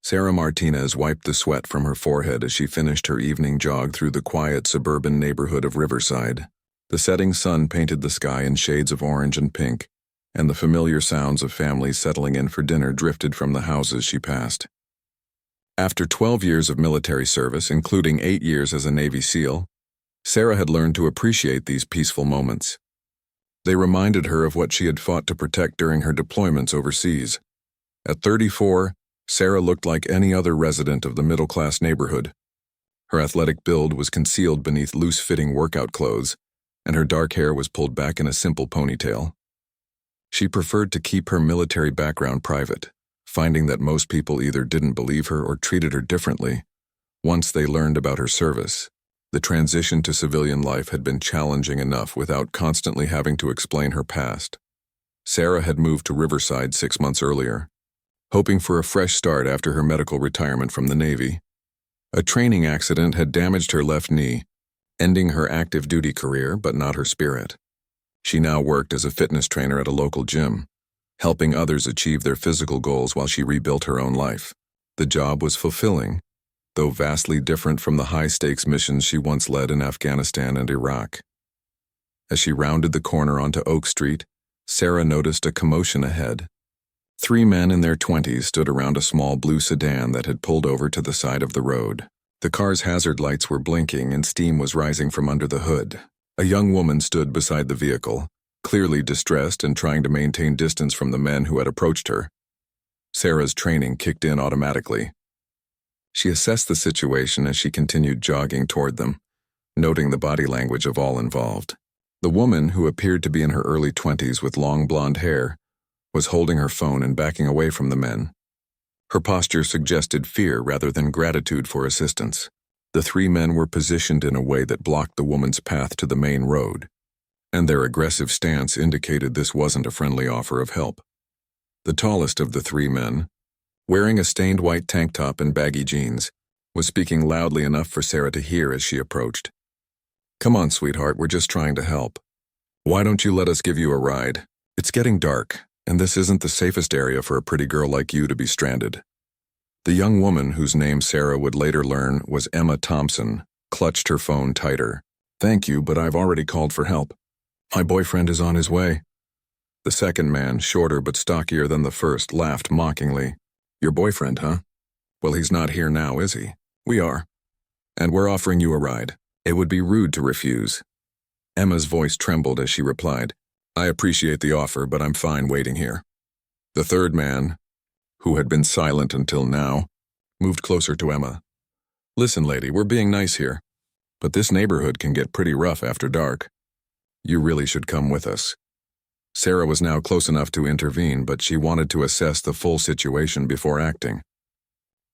Sarah Martinez wiped the sweat from her forehead as she finished her evening jog through the quiet suburban neighborhood of Riverside. The setting sun painted the sky in shades of orange and pink, and the familiar sounds of families settling in for dinner drifted from the houses she passed. After 12 years of military service, including 8 years as a Navy SEAL, Sarah had learned to appreciate these peaceful moments. They reminded her of what she had fought to protect during her deployments overseas. At 34, Sarah looked like any other resident of the middle-class neighborhood. Her athletic build was concealed beneath loose-fitting workout clothes, and her dark hair was pulled back in a simple ponytail. She preferred to keep her military background private, finding that most people either didn't believe her or treated her differently. Once they learned about her service, the transition to civilian life had been challenging enough without constantly having to explain her past. Sarah had moved to Riverside 6 months earlier, hoping for a fresh start after her medical retirement from the Navy. A training accident had damaged her left knee, ending her active duty career but not her spirit. She now worked as a fitness trainer at a local gym, helping others achieve their physical goals while she rebuilt her own life. The job was fulfilling, though vastly different from the high-stakes missions she once led in Afghanistan and Iraq. As she rounded the corner onto Oak Street, Sarah noticed a commotion ahead. 3 men in their 20s stood around a small blue sedan that had pulled over to the side of the road. The car's hazard lights were blinking and steam was rising from under the hood. A young woman stood beside the vehicle, clearly distressed and trying to maintain distance from the men who had approached her. Sarah's training kicked in automatically. She assessed the situation as she continued jogging toward them, noting the body language of all involved. The woman, who appeared to be in her early 20s with long blonde hair, was holding her phone and backing away from the men. Her posture suggested fear rather than gratitude for assistance. The 3 men were positioned in a way that blocked the woman's path to the main road, and their aggressive stance indicated this wasn't a friendly offer of help. The tallest of the 3 men, wearing a stained white tank top and baggy jeans, was speaking loudly enough for Sarah to hear as she approached. "Come on, sweetheart, we're just trying to help. Why don't you let us give you a ride? It's getting dark, and this isn't the safest area for a pretty girl like you to be stranded." The young woman, whose name Sarah would later learn was Emma Thompson, clutched her phone tighter. "Thank you, but I've already called for help. My boyfriend is on his way." The second man, shorter but stockier than the first, laughed mockingly. "Your boyfriend, huh? Well, he's not here now, is he? We are. And we're offering you a ride. It would be rude to refuse." Emma's voice trembled as she replied, "I appreciate the offer, but I'm fine waiting here." The third man, who had been silent until now, moved closer to Emma. "Listen, lady, we're being nice here, but this neighborhood can get pretty rough after dark. You really should come with us." Sarah was now close enough to intervene, but she wanted to assess the full situation before acting.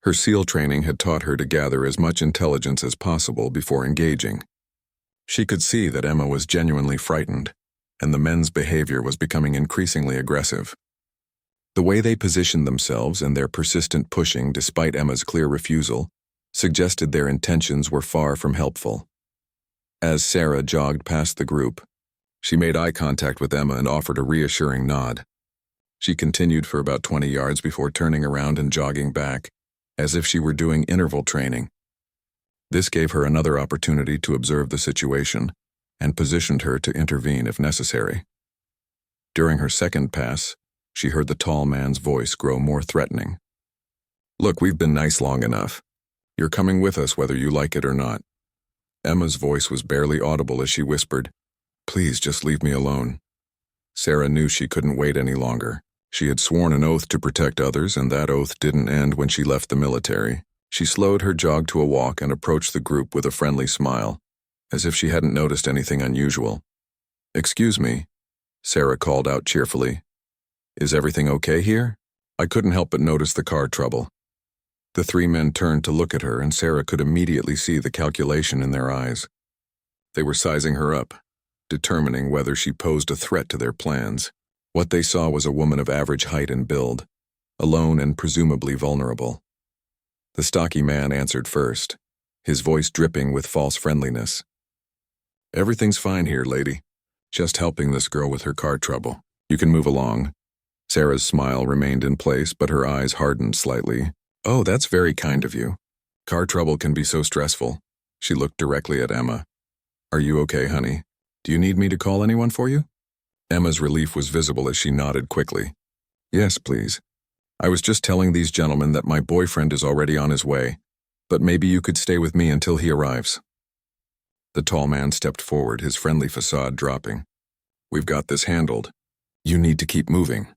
Her SEAL training had taught her to gather as much intelligence as possible before engaging. She could see that Emma was genuinely frightened, and the men's behavior was becoming increasingly aggressive. The way they positioned themselves and their persistent pushing despite Emma's clear refusal suggested their intentions were far from helpful. As Sarah jogged past the group, she made eye contact with Emma and offered a reassuring nod. She continued for about 20 yards before turning around and jogging back, as if she were doing interval training. This gave her another opportunity to observe the situation and positioned her to intervene if necessary. During her second pass, she heard the tall man's voice grow more threatening. "Look, we've been nice long enough. You're coming with us whether you like it or not." Emma's voice was barely audible as she whispered, "Please just leave me alone." Sarah knew she couldn't wait any longer. She had sworn an oath to protect others, and that oath didn't end when she left the military. She slowed her jog to a walk and approached the group with a friendly smile, as if she hadn't noticed anything unusual. "Excuse me," Sarah called out cheerfully. "Is everything okay here? I couldn't help but notice the car trouble." The 3 men turned to look at her, and Sarah could immediately see the calculation in their eyes. They were sizing her up, determining whether she posed a threat to their plans. What they saw was a woman of average height and build, alone and presumably vulnerable. The stocky man answered first, his voice dripping with false friendliness. "Everything's fine here, lady. Just helping this girl with her car trouble. You can move along." Sarah's smile remained in place, but her eyes hardened slightly. Oh, that's very kind of you. Car trouble can be so stressful. She looked directly at Emma. Are you okay, honey? Do you need me to call anyone for you? Emma's relief was visible as she nodded quickly. Yes, please. I was just telling these gentlemen that my boyfriend is already on his way, but maybe you could stay with me until he arrives. The tall man stepped forward, his friendly facade dropping. We've got this handled. You need to keep moving.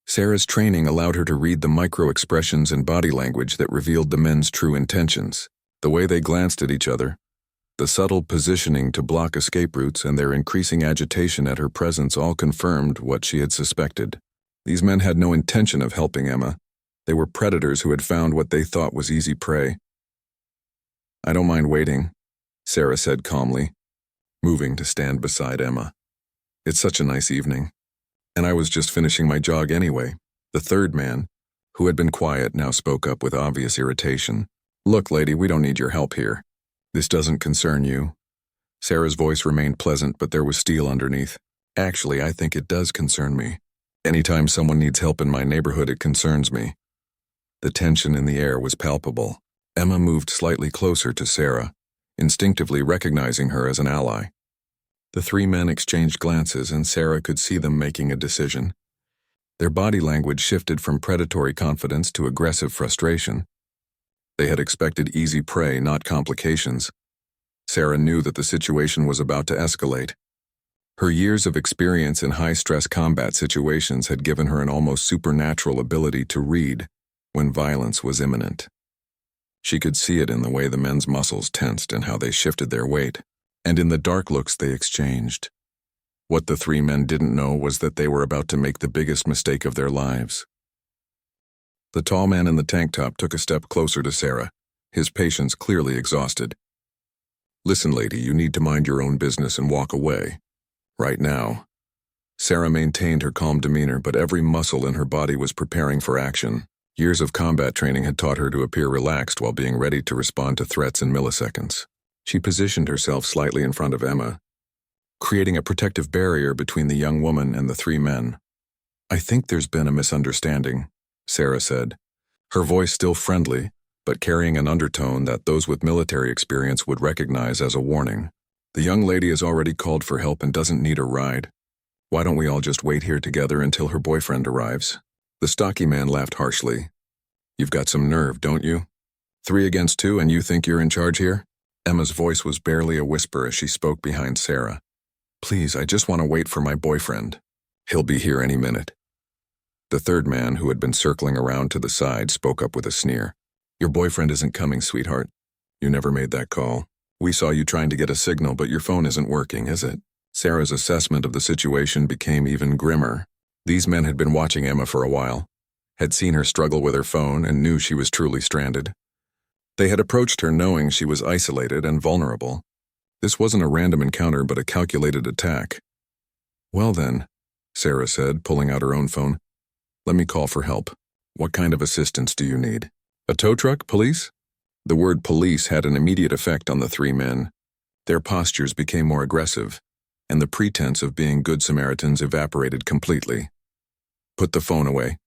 Sarah's training allowed her to read the micro-expressions and body language that revealed the men's true intentions, the way they glanced at each other, the subtle positioning to block escape routes, and their increasing agitation at her presence all confirmed what she had suspected. These men had no intention of helping Emma. They were predators who had found what they thought was easy prey. I don't mind waiting, Sarah said calmly, moving to stand beside Emma. It's such a nice evening. And I was just finishing my jog anyway. The third man, who had been quiet, now spoke up with obvious irritation. Look, lady, we don't need your help here. This doesn't concern you. Sarah's voice remained pleasant, but there was steel underneath. Actually, I think it does concern me. Anytime someone needs help in my neighborhood, it concerns me. The tension in the air was palpable. Emma moved slightly closer to Sarah, instinctively recognizing her as an ally. The three men exchanged glances, and Sarah could see them making a decision. Their body language shifted from predatory confidence to aggressive frustration. They had expected easy prey, not complications. Sarah knew that the situation was about to escalate. Her years of experience in high-stress combat situations had given her an almost supernatural ability to read when violence was imminent. She could see it in the way the men's muscles tensed and how they shifted their weight, and in the dark looks they exchanged. What the three men didn't know was that they were about to make the biggest mistake of their lives. The tall man in the tank top took a step closer to Sarah, his patience clearly exhausted. Listen, lady, you need to mind your own business and walk away. Right now. Sarah maintained her calm demeanor, but every muscle in her body was preparing for action. Years of combat training had taught her to appear relaxed while being ready to respond to threats in milliseconds. She positioned herself slightly in front of Emma, creating a protective barrier between the young woman and the three men. I think there's been a misunderstanding, Sarah said, her voice still friendly, but carrying an undertone that those with military experience would recognize as a warning. The young lady has already called for help and doesn't need a ride. Why don't we all just wait here together until her boyfriend arrives? The stocky man laughed harshly. You've got some nerve, don't you? 3 against 2 and you think you're in charge here? Emma's voice was barely a whisper as she spoke behind Sarah. Please, I just want to wait for my boyfriend. He'll be here any minute. The third man, who had been circling around to the side, spoke up with a sneer. Your boyfriend isn't coming, sweetheart. You never made that call. We saw you trying to get a signal, but your phone isn't working, is it? Sarah's assessment of the situation became even grimmer. These men had been watching Emma for a while, had seen her struggle with her phone, and knew she was truly stranded. They had approached her knowing she was isolated and vulnerable. This wasn't a random encounter, but a calculated attack. Well then, Sarah said, pulling out her own phone. Let me call for help. What kind of assistance do you need? A tow truck? Police? The word police had an immediate effect on the three men. Their postures became more aggressive, and the pretense of being good Samaritans evaporated completely. Put the phone away,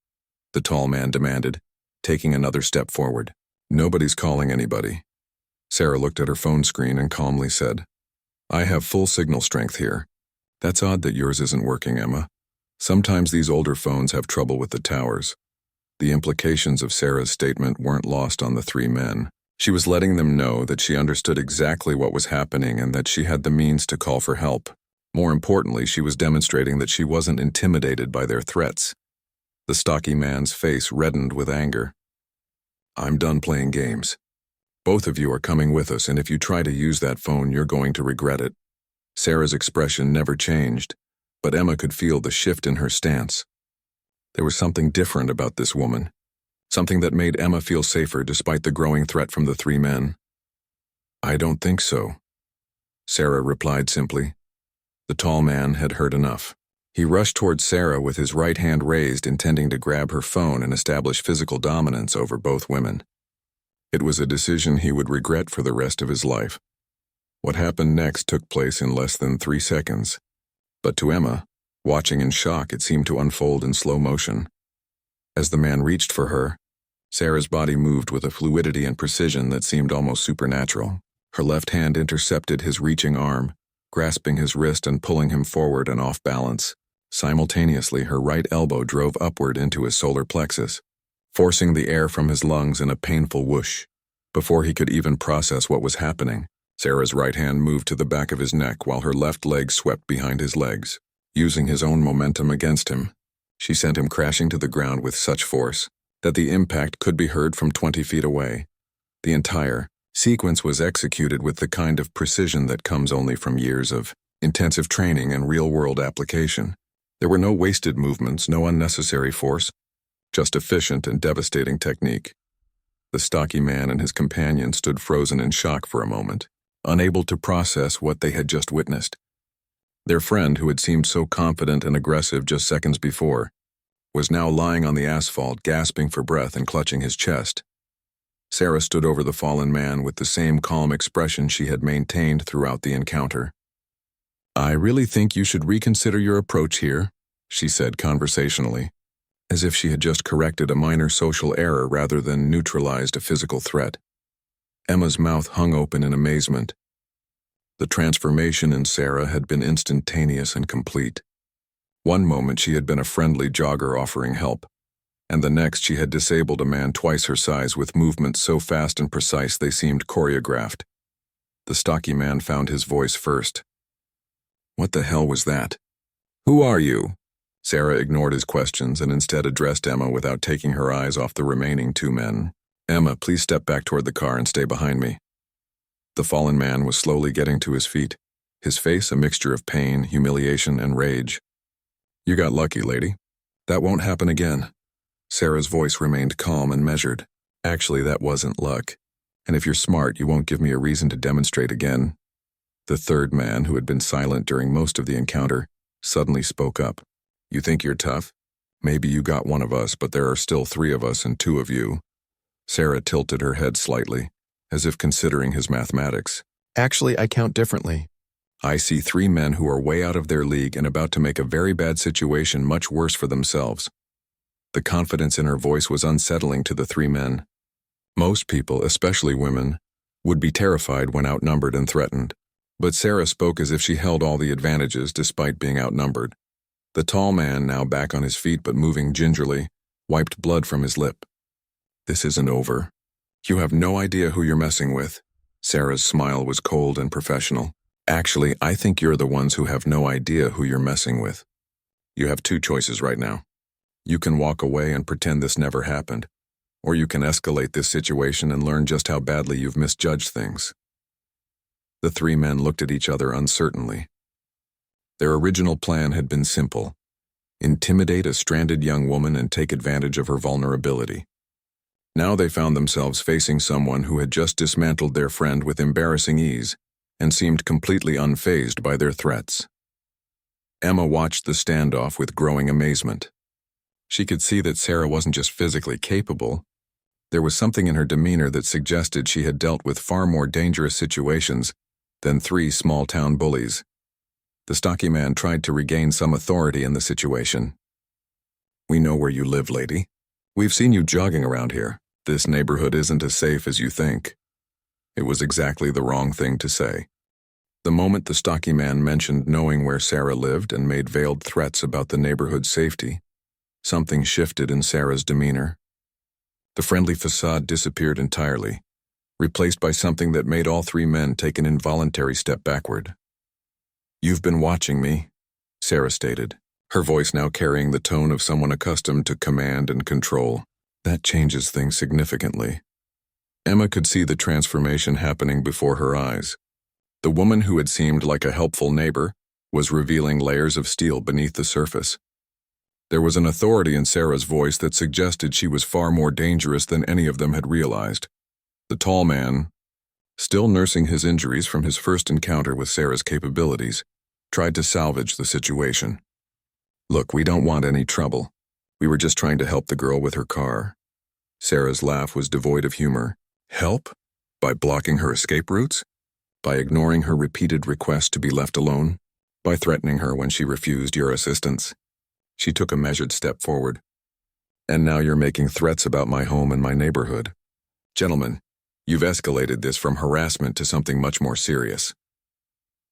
the tall man demanded, taking another step forward. Nobody's calling anybody. Sarah looked at her phone screen and calmly said, I have full signal strength here. That's odd that yours isn't working, Emma. Sometimes these older phones have trouble with the towers. The implications of Sarah's statement weren't lost on the three men. She was letting them know that she understood exactly what was happening and that she had the means to call for help. More importantly, she was demonstrating that she wasn't intimidated by their threats. The stocky man's face reddened with anger. I'm done playing games. Both of you are coming with us, and if you try to use that phone, you're going to regret it. Sarah's expression never changed, but Emma could feel the shift in her stance. There was something different about this woman, something that made Emma feel safer despite the growing threat from the three men. I don't think so, Sarah replied simply. The tall man had heard enough. He rushed towards Sarah with his right hand raised, intending to grab her phone and establish physical dominance over both women. It was a decision he would regret for the rest of his life. What happened next took place in less than 3 seconds. But to Emma, watching in shock, it seemed to unfold in slow motion. As the man reached for her, Sarah's body moved with a fluidity and precision that seemed almost supernatural. Her left hand intercepted his reaching arm, grasping his wrist and pulling him forward and off balance. Simultaneously, her right elbow drove upward into his solar plexus, forcing the air from his lungs in a painful whoosh. Before he could even process what was happening, Sarah's right hand moved to the back of his neck while her left leg swept behind his legs. Using his own momentum against him, she sent him crashing to the ground with such force that the impact could be heard from 20 feet away. The entire sequence was executed with the kind of precision that comes only from years of intensive training and real-world application. There were no wasted movements, no unnecessary force, just efficient and devastating technique. The stocky man and his companion stood frozen in shock for a moment, unable to process what they had just witnessed. Their friend, who had seemed so confident and aggressive just seconds before, was now lying on the asphalt, gasping for breath and clutching his chest. Sarah stood over the fallen man with the same calm expression she had maintained throughout the encounter. "I really think you should reconsider your approach here," she said conversationally, as if she had just corrected a minor social error rather than neutralized a physical threat. Emma's mouth hung open in amazement. The transformation in Sarah had been instantaneous and complete. One moment she had been a friendly jogger offering help, and the next she had disabled a man twice her size with movements so fast and precise they seemed choreographed. The stocky man found his voice first. "What the hell was that? Who are you?" Sarah ignored his questions and instead addressed Emma without taking her eyes off the remaining two men. "Emma, please step back toward the car and stay behind me." The fallen man was slowly getting to his feet, his face a mixture of pain, humiliation, and rage. "You got lucky, lady. That won't happen again." Sarah's voice remained calm and measured. "Actually, that wasn't luck. And if you're smart, you won't give me a reason to demonstrate again." The third man, who had been silent during most of the encounter, suddenly spoke up. "You think you're tough? Maybe you got one of us, but there are still 3 of us and 2 of you." Sarah tilted her head slightly, as if considering his mathematics. "Actually, I count differently. I see 3 men who are way out of their league and about to make a very bad situation much worse for themselves." The confidence in her voice was unsettling to the 3 men. Most people, especially women, would be terrified when outnumbered and threatened. But Sarah spoke as if she held all the advantages despite being outnumbered. The tall man, now back on his feet but moving gingerly, wiped blood from his lip. "This isn't over. You have no idea who you're messing with." Sarah's smile was cold and professional. "Actually, I think you're the ones who have no idea who you're messing with. You have 2 choices right now. You can walk away and pretend this never happened, or you can escalate this situation and learn just how badly you've misjudged things." The 3 men looked at each other uncertainly. Their original plan had been simple: intimidate a stranded young woman and take advantage of her vulnerability. Now they found themselves facing someone who had just dismantled their friend with embarrassing ease and seemed completely unfazed by their threats. Emma watched the standoff with growing amazement. She could see that Sarah wasn't just physically capable. There was something in her demeanor that suggested she had dealt with far more dangerous situations than 3 small-town bullies. The stocky man tried to regain some authority in the situation. "We know where you live, lady. We've seen you jogging around here. This neighborhood isn't as safe as you think." It was exactly the wrong thing to say. The moment the stocky man mentioned knowing where Sarah lived and made veiled threats about the neighborhood's safety, something shifted in Sarah's demeanor. The friendly facade disappeared entirely, replaced by something that made all 3 men take an involuntary step backward. "You've been watching me," Sarah stated, her voice now carrying the tone of someone accustomed to command and control. "That changes things significantly." Emma could see the transformation happening before her eyes. The woman who had seemed like a helpful neighbor was revealing layers of steel beneath the surface. There was an authority in Sarah's voice that suggested she was far more dangerous than any of them had realized. The tall man, still nursing his injuries from his first encounter with Sarah's capabilities, tried to salvage the situation. "Look, we don't want any trouble. We were just trying to help the girl with her car." Sarah's laugh was devoid of humor. "Help? By blocking her escape routes? By ignoring her repeated request to be left alone? By threatening her when she refused your assistance?" She took a measured step forward. And now you're making threats about my home and my neighborhood. Gentlemen, you've escalated this from harassment to something much more serious.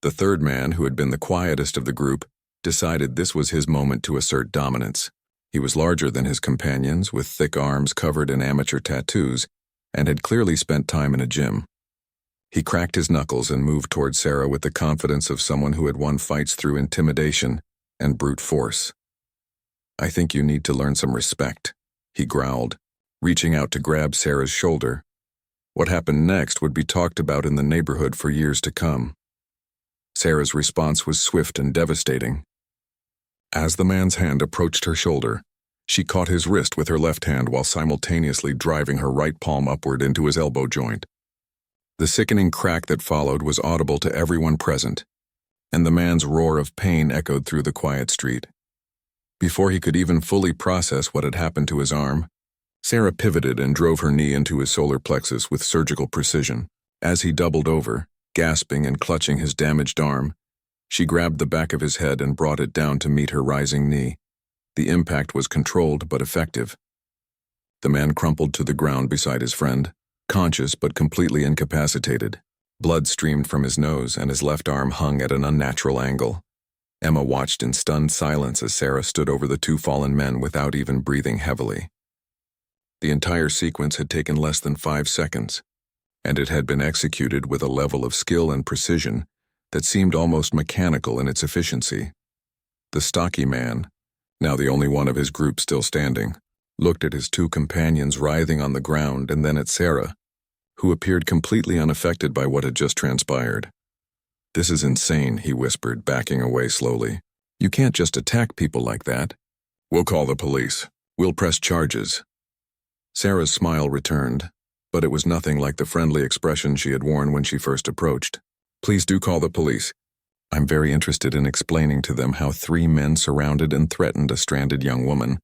The third man, who had been the quietest of the group, decided this was his moment to assert dominance. He was larger than his companions, with thick arms covered in amateur tattoos, and had clearly spent time in a gym. He cracked his knuckles and moved toward Sarah with the confidence of someone who had won fights through intimidation and brute force. "I think you need to learn some respect," he growled, reaching out to grab Sarah's shoulder. What happened next would be talked about in the neighborhood for years to come. Sarah's response was swift and devastating. As the man's hand approached her shoulder, she caught his wrist with her left hand while simultaneously driving her right palm upward into his elbow joint. The sickening crack that followed was audible to everyone present, and the man's roar of pain echoed through the quiet street. Before he could even fully process what had happened to his arm, Sarah pivoted and drove her knee into his solar plexus with surgical precision. As he doubled over, gasping and clutching his damaged arm, she grabbed the back of his head and brought it down to meet her rising knee. The impact was controlled but effective. The man crumpled to the ground beside his friend, conscious but completely incapacitated. Blood streamed from his nose and his left arm hung at an unnatural angle. Emma watched in stunned silence as Sarah stood over the two fallen men without even breathing heavily. The entire sequence had taken less than 5 seconds, and it had been executed with a level of skill and precision that seemed almost mechanical in its efficiency. The stocky man, now the only one of his group still standing, looked at his two companions writhing on the ground and then at Sarah, who appeared completely unaffected by what had just transpired. "This is insane," he whispered, backing away slowly. "You can't just attack people like that." "We'll call the police. We'll press charges." Sarah's smile returned, but it was nothing like the friendly expression she had worn when she first approached. "Please do call the police. I'm very interested in explaining to them how 3 men surrounded and threatened a stranded young woman,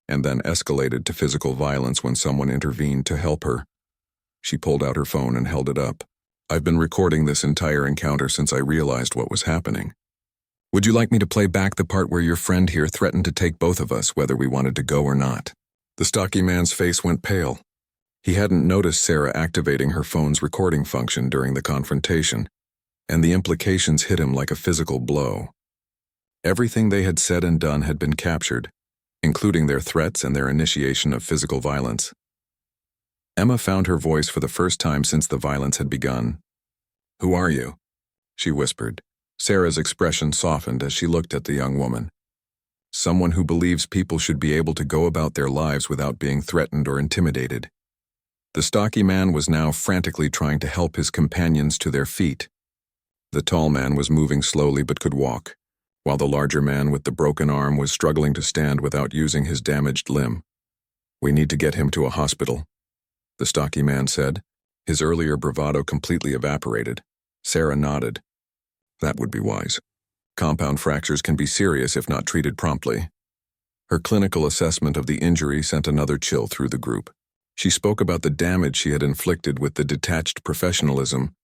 and then escalated to physical violence when someone intervened to help her." She pulled out her phone and held it up. "I've been recording this entire encounter since I realized what was happening. Would you like me to play back the part where your friend here threatened to take both of us whether we wanted to go or not?" The stocky man's face went pale. He hadn't noticed Sarah activating her phone's recording function during the confrontation, and the implications hit him like a physical blow. Everything they had said and done had been captured, including their threats and their initiation of physical violence. Emma found her voice for the first time since the violence had begun. "Who are you?" she whispered. Sarah's expression softened as she looked at the young woman. "Someone who believes people should be able to go about their lives without being threatened or intimidated." The stocky man was now frantically trying to help his companions to their feet. The tall man was moving slowly but could walk, while the larger man with the broken arm was struggling to stand without using his damaged limb. "We need to get him to a hospital," the stocky man said. His earlier bravado completely evaporated. Sarah nodded. "That would be wise. Compound fractures can be serious if not treated promptly." Her clinical assessment of the injury sent another chill through the group. She spoke about the damage she had inflicted with the detached professionalism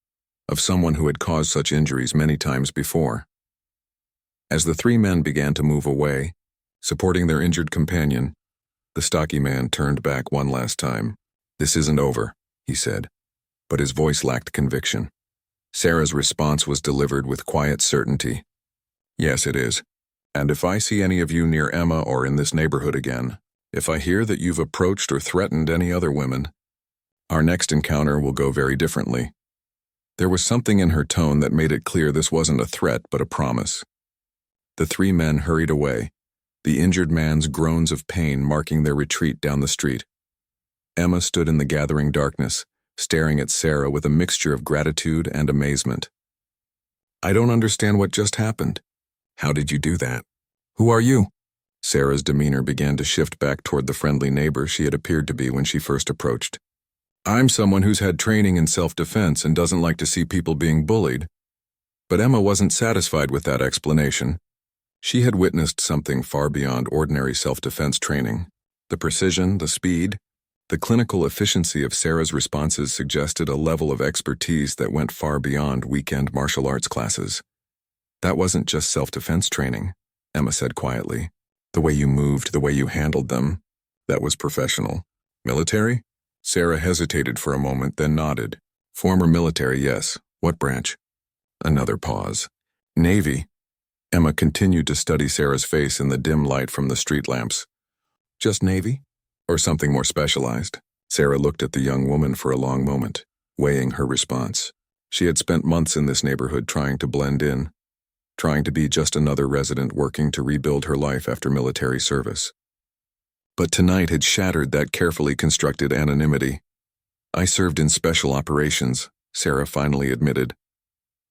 of someone who had caused such injuries many times before. As the 3 men began to move away, supporting their injured companion, the stocky man turned back one last time. "This isn't over," he said, but his voice lacked conviction. Sarah's response was delivered with quiet certainty. "Yes, it is. And if I see any of you near Emma or in this neighborhood again, if I hear that you've approached or threatened any other women, our next encounter will go very differently." There was something in her tone that made it clear this wasn't a threat but a promise. The 3 men hurried away, the injured man's groans of pain marking their retreat down the street. Emma stood in the gathering darkness, staring at Sarah with a mixture of gratitude and amazement. "I don't understand what just happened. How did you do that? Who are you?" Sarah's demeanor began to shift back toward the friendly neighbor she had appeared to be when she first approached. "I'm someone who's had training in self-defense and doesn't like to see people being bullied." But Emma wasn't satisfied with that explanation. She had witnessed something far beyond ordinary self-defense training. The precision, the speed, the clinical efficiency of Sarah's responses suggested a level of expertise that went far beyond weekend martial arts classes. "That wasn't just self-defense training," Emma said quietly. "The way you moved, the way you handled them, That was professional. Military? Sarah hesitated for a moment, then nodded. Former military, yes. What branch? Another pause. Navy. Emma continued to study Sarah's face in the dim light from the street lamps. Just Navy? Or something more specialized? Sarah looked at the young woman for a long moment, weighing her response. She had spent months in this neighborhood trying to blend in, trying to be just another resident working to rebuild her life after military service. But tonight had shattered that carefully constructed anonymity. I served in special operations, Sarah finally admitted.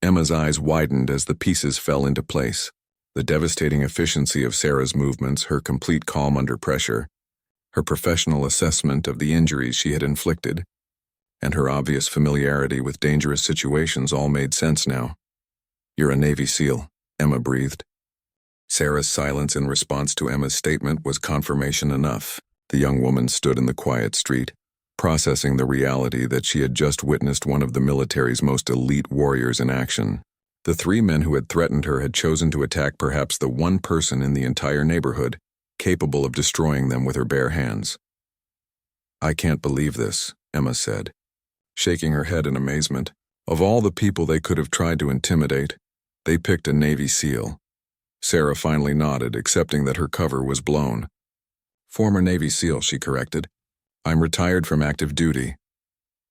Emma's eyes widened as the pieces fell into place. The devastating efficiency of Sarah's movements, her complete calm under pressure, her professional assessment of the injuries she had inflicted, and her obvious familiarity with dangerous situations all made sense now. You're a Navy SEAL, Emma breathed. Sarah's silence in response to Emma's statement was confirmation enough. The young woman stood in the quiet street, processing the reality that she had just witnessed one of the military's most elite warriors in action. The three men who had threatened her had chosen to attack perhaps the one person in the entire neighborhood capable of destroying them with her bare hands. I can't believe this, Emma said, shaking her head in amazement. Of all the people they could have tried to intimidate, they picked a Navy SEAL. Sarah finally nodded, accepting that her cover was blown. Former Navy SEAL, she corrected. I'm retired from active duty.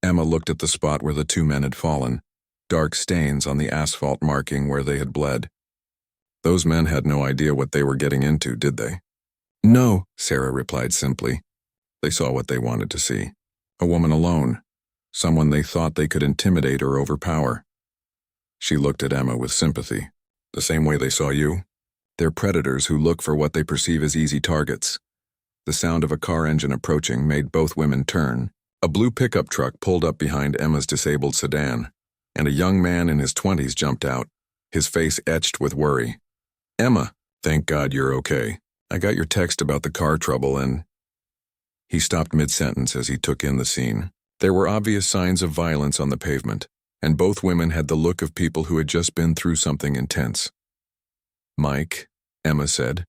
Emma looked at the spot where the two men had fallen, dark stains on the asphalt marking where they had bled. Those men had no idea what they were getting into, did they? No, Sarah replied simply. They saw what they wanted to see. A woman alone. Someone they thought they could intimidate or overpower. She looked at Emma with sympathy. The same way they saw you? They're predators who look for what they perceive as easy targets. The sound of a car engine approaching made both women turn. A blue pickup truck pulled up behind Emma's disabled sedan, and a young man in his 20s jumped out, his face etched with worry. Emma, thank God you're okay. I got your text about the car trouble and... He stopped mid-sentence as he took in the scene. There were obvious signs of violence on the pavement, and both women had the look of people who had just been through something intense. Mike, Emma said,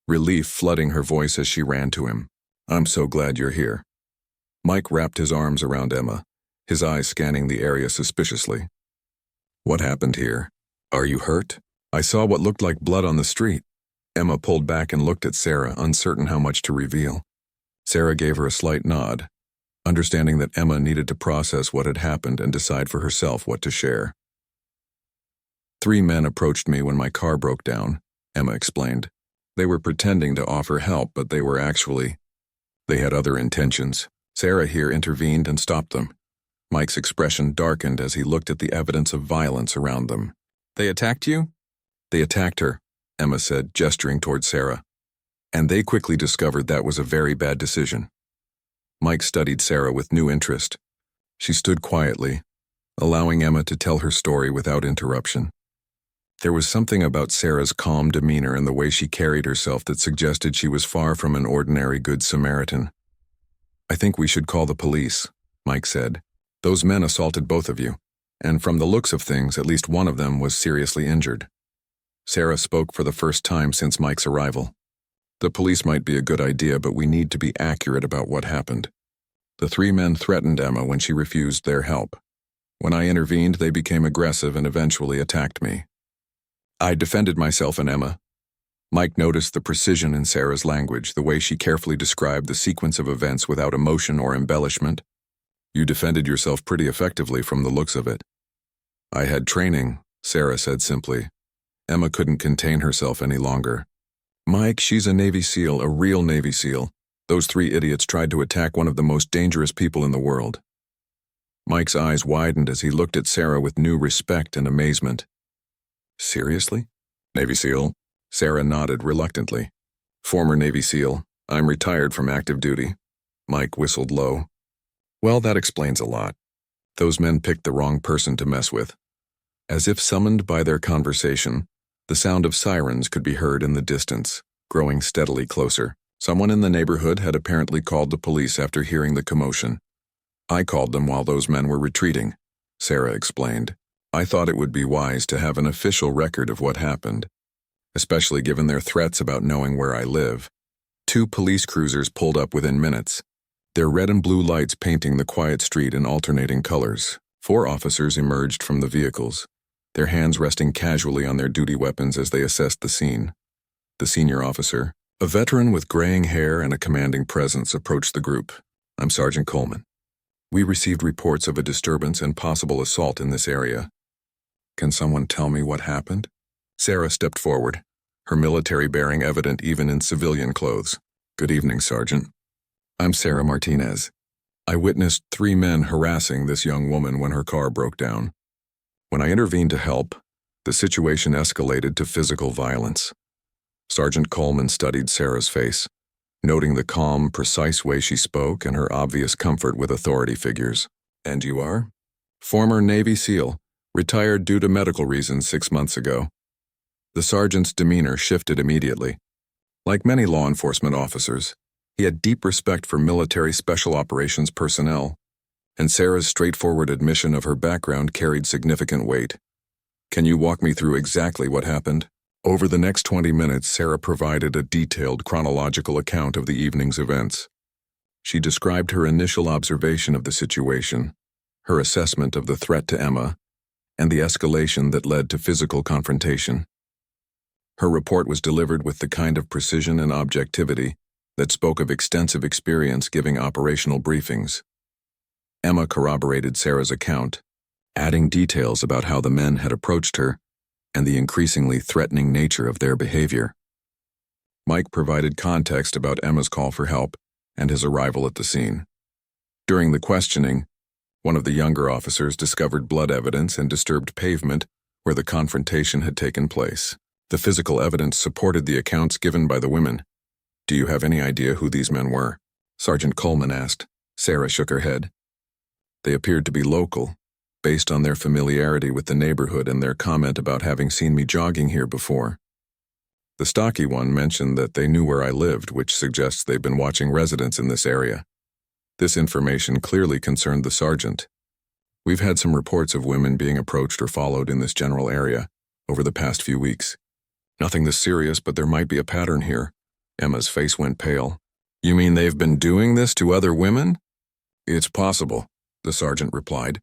relief flooding her voice as she ran to him. I'm so glad you're here. Mike wrapped his arms around Emma, his eyes scanning the area suspiciously. What happened here? Are you hurt? I saw what looked like blood on the street. Emma pulled back and looked at Sarah, uncertain how much to reveal. Sarah gave her a slight nod, understanding that Emma needed to process what had happened and decide for herself what to share. 3 men approached me when my car broke down, Emma explained. They were pretending to offer help, but they had other intentions. Sarah here intervened and stopped them. Mike's expression darkened as he looked at the evidence of violence around them. They attacked you? They attacked her, Emma said, gesturing toward Sarah. And they quickly discovered that was a very bad decision. Mike studied Sarah with new interest. She stood quietly, allowing Emma to tell her story without interruption. There was something about Sarah's calm demeanor and the way she carried herself that suggested she was far from an ordinary Good Samaritan. I think we should call the police, Mike said. Those men assaulted both of you, and from the looks of things, at least one of them was seriously injured. Sarah spoke for the first time since Mike's arrival. The police might be a good idea, but we need to be accurate about what happened. The 3 men threatened Emma when she refused their help. When I intervened, they became aggressive and eventually attacked me. I defended myself and Emma. Mike noticed the precision in Sarah's language, the way she carefully described the sequence of events without emotion or embellishment. You defended yourself pretty effectively from the looks of it. I had training, Sarah said simply. Emma couldn't contain herself any longer. Mike, she's a Navy SEAL, a real Navy SEAL. Those 3 idiots tried to attack one of the most dangerous people in the world. Mike's eyes widened as he looked at Sarah with new respect and amazement. Seriously? Navy SEAL? Sarah nodded reluctantly. Former Navy SEAL. I'm retired from active duty. Mike whistled low. Well, that explains a lot. Those men picked the wrong person to mess with. As if summoned by their conversation, the sound of sirens could be heard in the distance, growing steadily closer. Someone in the neighborhood had apparently called the police after hearing the commotion. I called them while those men were retreating, Sarah explained. I thought it would be wise to have an official record of what happened, especially given their threats about knowing where I live. 2 police cruisers pulled up within minutes, their red and blue lights painting the quiet street in alternating colors. 4 officers emerged from the vehicles, their hands resting casually on their duty weapons as they assessed the scene. The senior officer, a veteran with graying hair and a commanding presence, approached the group. "I'm Sergeant Coleman. We received reports of a disturbance and possible assault in this area. Can someone tell me what happened?" Sarah stepped forward, her military bearing evident even in civilian clothes. "Good evening, Sergeant. I'm Sarah Martinez. I witnessed 3 men harassing this young woman when her car broke down. When I intervened to help, the situation escalated to physical violence." Sergeant Coleman studied Sarah's face, noting the calm, precise way she spoke and her obvious comfort with authority figures. "And you are?" "Former Navy SEAL, retired due to medical reasons 6 months ago." The sergeant's demeanor shifted immediately. Like many law enforcement officers, he had deep respect for military special operations personnel, and Sarah's straightforward admission of her background carried significant weight. "Can you walk me through exactly what happened?" Over the next 20 minutes, Sarah provided a detailed chronological account of the evening's events. She described her initial observation of the situation, her assessment of the threat to Emma, and the escalation that led to physical confrontation. Her report was delivered with the kind of precision and objectivity that spoke of extensive experience giving operational briefings. Emma corroborated Sarah's account, adding details about how the men had approached her and the increasingly threatening nature of their behavior. Mike provided context about Emma's call for help and his arrival at the scene. During the questioning, one of the younger officers discovered blood evidence and disturbed pavement where the confrontation had taken place. The physical evidence supported the accounts given by the women. "Do you have any idea who these men were?" Sergeant Coleman asked. Sarah shook her head. "They appeared to be local, based on their familiarity with the neighborhood and their comment about having seen me jogging here before. The stocky one mentioned that they knew where I lived, which suggests they've been watching residents in this area." This information clearly concerned the sergeant. "We've had some reports of women being approached or followed in this general area over the past few weeks. Nothing this serious, but there might be a pattern here." Emma's face went pale. "You mean they've been doing this to other women?" "It's possible," the sergeant replied.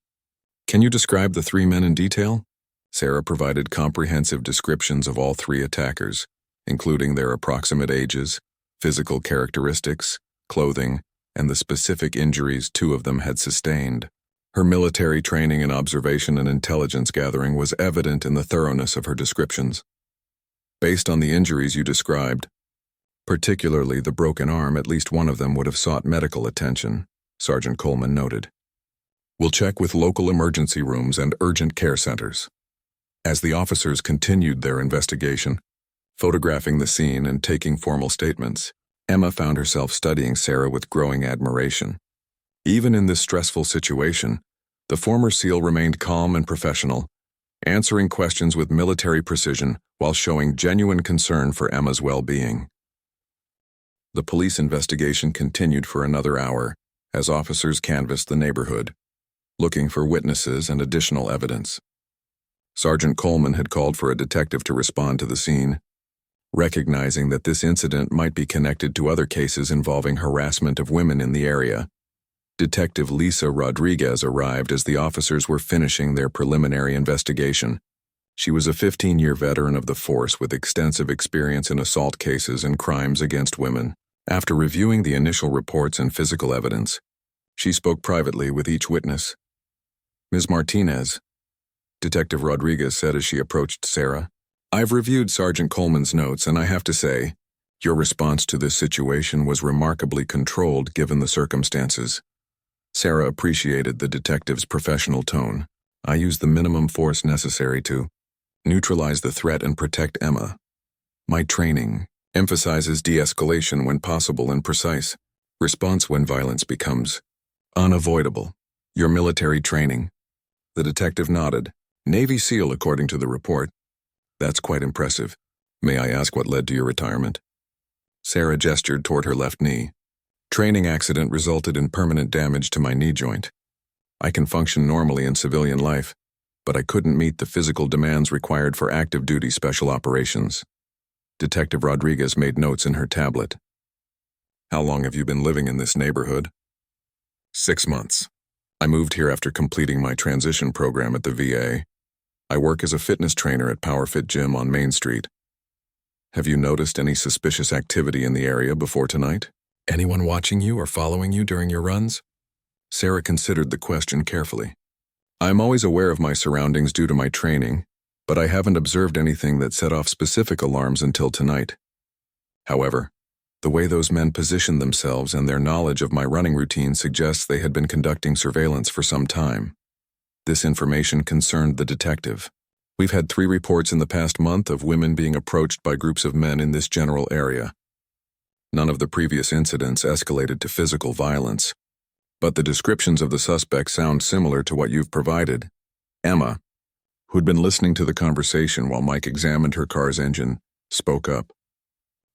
"Can you describe the 3 men in detail?" Sarah provided comprehensive descriptions of all 3 attackers, including their approximate ages, physical characteristics, clothing, and the specific injuries 2 of them had sustained. Her military training in observation and intelligence gathering was evident in the thoroughness of her descriptions. "Based on the injuries you described, particularly the broken arm, at least one of them would have sought medical attention," Sergeant Coleman noted. "We'll check with local emergency rooms and urgent care centers." As the officers continued their investigation, photographing the scene and taking formal statements, Emma found herself studying Sarah with growing admiration. Even in this stressful situation, the former SEAL remained calm and professional, answering questions with military precision while showing genuine concern for Emma's well-being. The police investigation continued for another hour as officers canvassed the neighborhood, looking for witnesses and additional evidence. Sergeant Coleman had called for a detective to respond to the scene, recognizing that this incident might be connected to other cases involving harassment of women in the area. Detective Lisa Rodriguez arrived as the officers were finishing their preliminary investigation. She was a 15-year veteran of the force with extensive experience in assault cases and crimes against women. After reviewing the initial reports and physical evidence, she spoke privately with each witness. "Ms. Martinez," Detective Rodriguez said as she approached Sarah, "I've reviewed Sergeant Coleman's notes, and I have to say, your response to this situation was remarkably controlled given the circumstances." Sarah appreciated the detective's professional tone. "I used the minimum force necessary to neutralize the threat and protect Emma. My training emphasizes de-escalation when possible and precise response when violence becomes unavoidable. Your military training." The detective nodded. "Navy SEAL, according to the report." "That's quite impressive. May I ask what led to your retirement?" Sarah gestured toward her left knee. "Training accident resulted in permanent damage to my knee joint. I can function normally in civilian life, but I couldn't meet the physical demands required for active duty special operations." Detective Rodriguez made notes in her tablet. How long have you been living in this neighborhood? 6 months. I moved here after completing my transition program at the VA. I work as a fitness trainer at PowerFit Gym on Main Street. Have you noticed any suspicious activity in the area before tonight? Anyone watching you or following you during your runs? Sarah considered the question carefully. I am always aware of my surroundings due to my training, but I haven't observed anything that set off specific alarms until tonight. However, the way those men positioned themselves and their knowledge of my running routine suggests they had been conducting surveillance for some time. This information concerned the detective. We've had 3 reports in the past month of women being approached by groups of men in this general area. None of the previous incidents escalated to physical violence, but the descriptions of the suspects sound similar to what you've provided. Emma, who'd been listening to the conversation while Mike examined her car's engine, spoke up.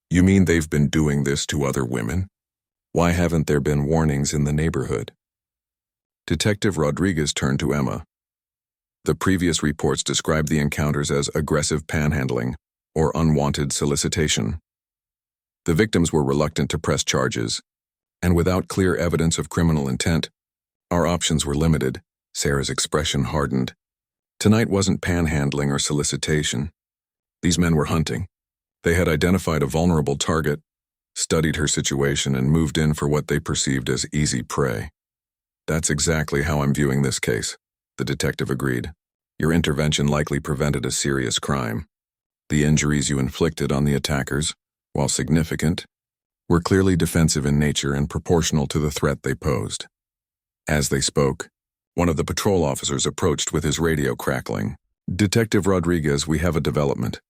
You mean they've been doing this to other women? Why haven't there been warnings in the neighborhood? Detective Rodriguez turned to Emma. The previous reports described the encounters as aggressive panhandling or unwanted solicitation. The victims were reluctant to press charges, and without clear evidence of criminal intent, our options were limited. Sarah's expression hardened. Tonight wasn't panhandling or solicitation. These men were hunting. They had identified a vulnerable target, studied her situation, and moved in for what they perceived as easy prey. That's exactly how I'm viewing this case, the detective agreed. Your intervention likely prevented a serious crime. The injuries you inflicted on the attackers, while significant, were clearly defensive in nature and proportional to the threat they posed. As they spoke, one of the patrol officers approached with his radio crackling. Detective Rodriguez, we have a development.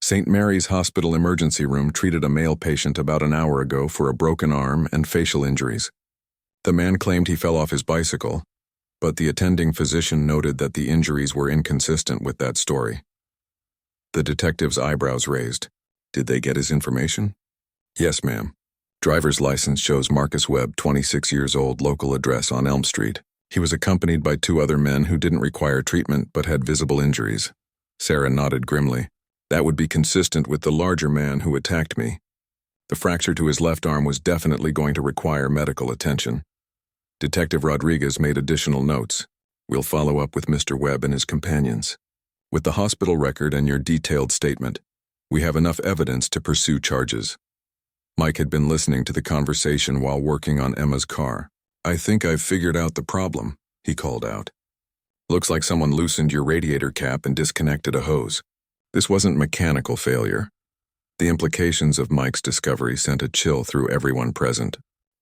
St. Mary's Hospital emergency room treated a male patient about an hour ago for a broken arm and facial injuries. The man claimed he fell off his bicycle, but the attending physician noted that the injuries were inconsistent with that story. The detective's eyebrows raised. Did they get his information? Yes, ma'am. Driver's license shows Marcus Webb, 26 years old, local address on Elm Street. He was accompanied by 2 other men who didn't require treatment but had visible injuries. Sarah nodded grimly. That would be consistent with the larger man who attacked me. The fracture to his left arm was definitely going to require medical attention. Detective Rodriguez made additional notes. We'll follow up with Mr. Webb and his companions. With the hospital record and your detailed statement, we have enough evidence to pursue charges. Mike had been listening to the conversation while working on Emma's car. I think I've figured out the problem, he called out. Looks like someone loosened your radiator cap and disconnected a hose. This wasn't mechanical failure. The implications of Mike's discovery sent a chill through everyone present.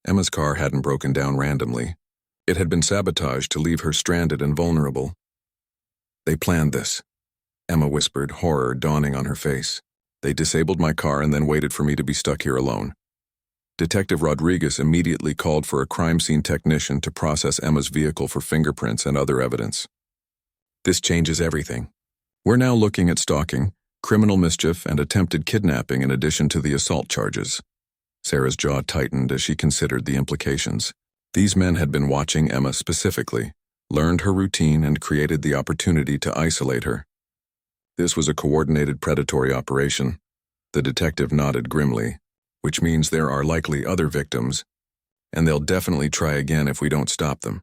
Emma's car hadn't broken down randomly. It had been sabotaged to leave her stranded and vulnerable. They planned this, Emma whispered, horror dawning on her face. They disabled my car and then waited for me to be stuck here alone. Detective Rodriguez immediately called for a crime scene technician to process Emma's vehicle for fingerprints and other evidence. This changes everything. We're now looking at stalking, criminal mischief, and attempted kidnapping in addition to the assault charges. Sarah's jaw tightened as she considered the implications. These men had been watching Emma specifically, learned her routine, and created the opportunity to isolate her. This was a coordinated predatory operation. The detective nodded grimly, which means there are likely other victims, and they'll definitely try again if we don't stop them.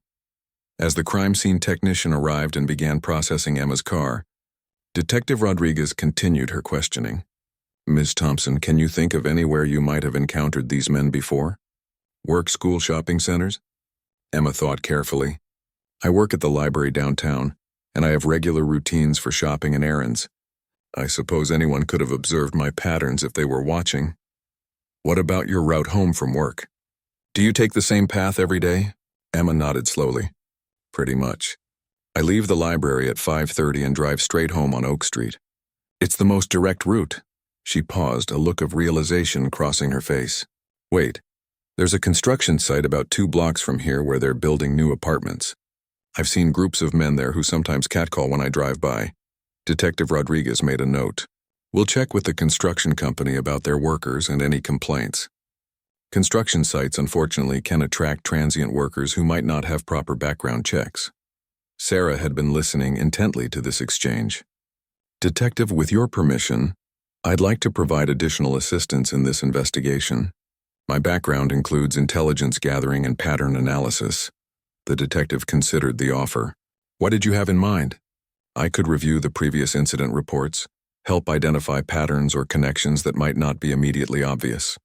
As the crime scene technician arrived and began processing Emma's car, Detective Rodriguez continued her questioning. Ms. Thompson, can you think of anywhere you might have encountered these men before? Work, school, shopping centers? Emma thought carefully. I work at the library downtown, and I have regular routines for shopping and errands. I suppose anyone could have observed my patterns if they were watching. What about your route home from work? Do you take the same path every day? Emma nodded slowly. Pretty much. I leave the library at 5:30 and drive straight home on Oak Street. It's the most direct route. She paused, a look of realization crossing her face. Wait, there's a construction site about 2 blocks from here where they're building new apartments. I've seen groups of men there who sometimes catcall when I drive by. Detective Rodriguez made a note. We'll check with the construction company about their workers and any complaints. Construction sites, unfortunately, can attract transient workers who might not have proper background checks. Sarah had been listening intently to this exchange. Detective, with your permission, I'd like to provide additional assistance in this investigation. My background includes intelligence gathering and pattern analysis. The detective considered the offer. What did you have in mind? I could review the previous incident reports, help identify patterns or connections that might not be immediately obvious.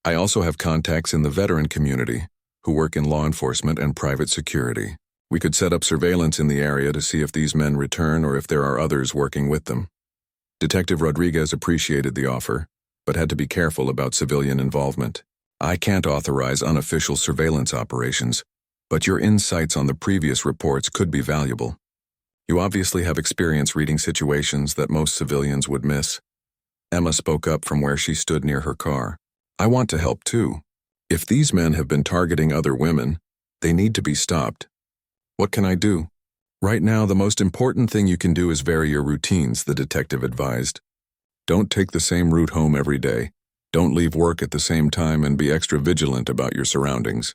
I also have contacts in the veteran community who work in law enforcement and private security. We could set up surveillance in the area to see if these men return or if there are others working with them. Detective Rodriguez appreciated the offer, but had to be careful about civilian involvement. I can't authorize unofficial surveillance operations, but your insights on the previous reports could be valuable. You obviously have experience reading situations that most civilians would miss. Emma spoke up from where she stood near her car. I want to help too. If these men have been targeting other women, they need to be stopped. What can I do? Right now, the most important thing you can do is vary your routines, the detective advised. Don't take the same route home every day. Don't leave work at the same time and be extra vigilant about your surroundings.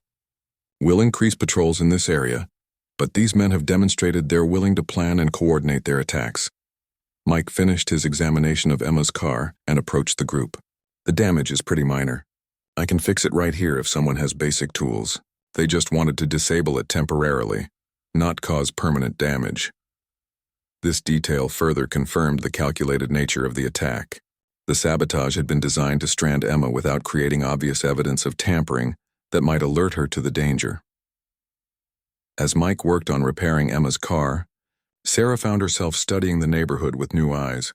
We'll increase patrols in this area, but these men have demonstrated they're willing to plan and coordinate their attacks. Mike finished his examination of Emma's car and approached the group. The damage is pretty minor. I can fix it right here if someone has basic tools. They just wanted to disable it temporarily, not cause permanent damage. This detail further confirmed the calculated nature of the attack. The sabotage had been designed to strand Emma without creating obvious evidence of tampering that might alert her to the danger. As Mike worked on repairing Emma's car, Sarah found herself studying the neighborhood with new eyes.